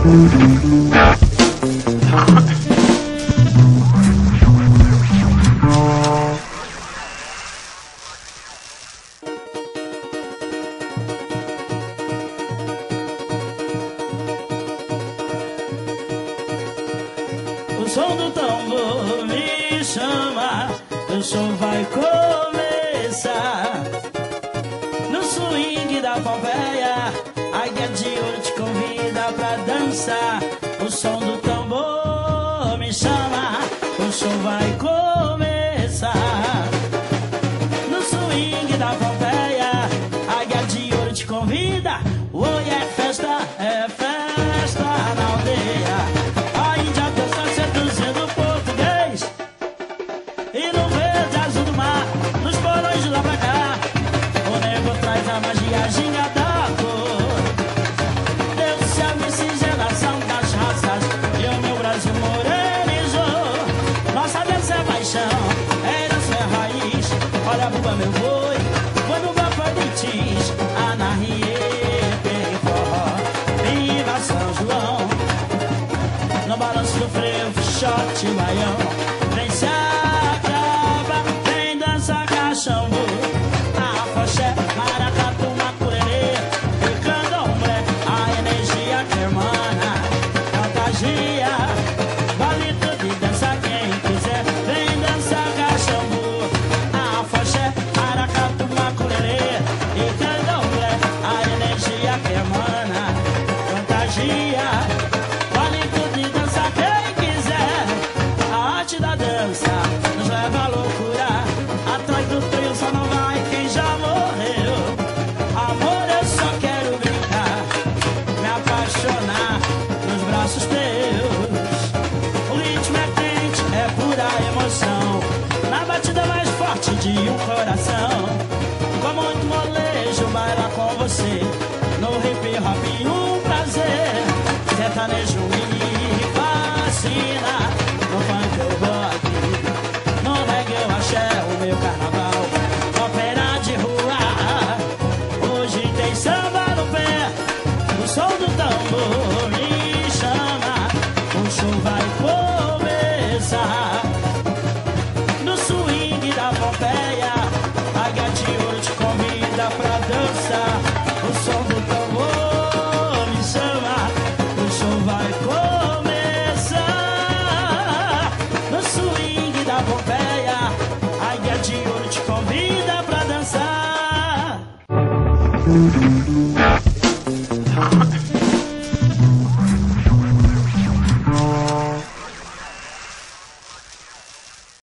O som do tambor me chama, o som vai começar. No swing da Pompeia, a Águia de Ouro te convida pra dançar. O som do tambor me chama, o som vai começar. No swing da Pompeia, a Águia de Ouro te convida. Oi, é festa na aldeia. A Índia dança seduzindo o português, e no verde azul do mar, nos porões de lá pra cá, o nego traz a magia ginga da cor. Deus do céu, miscigenação das raças, e o meu Brasil morenizou. Nossa dança é paixão, herança é raiz. Olha a buba, meu boi, quando o bafo diz anarrie, tem forró, viva São João. No balanço do freio, shot, baião, vem se acaba, vem dança cachombo, afoxé, maracatu, macurerê e candomblé. A energia que emana, fantasia, vale tudo e dança quem quiser. Vem dança cachombo, afoxé, maracatu, macurerê e candomblé. A energia que emana, fantasia, vale tudo e dança quem quiser. A arte da dança nos leva à loucura. Atrás do trio só não vai quem já morreu. Amor, eu só quero brincar, me apaixonar nos braços teus. O ritmo é quente, é pura emoção, na batida mais forte de um coração. Com muito molejo, baila com você, no hip hop um prazer. Sertanejo me fascina, no funk eu rock, no reggae eu axé, o meu carnaval, ópera de rua. Hoje tem samba no pé, o som do tambor me chama, o show vai começar. No swing da Pompeia, a Águia de Ouro te convida pra dançar. O som do tambor me chama, o show vai começar. No swing da Pompeia, a Águia de Ouro te convida pra dançar.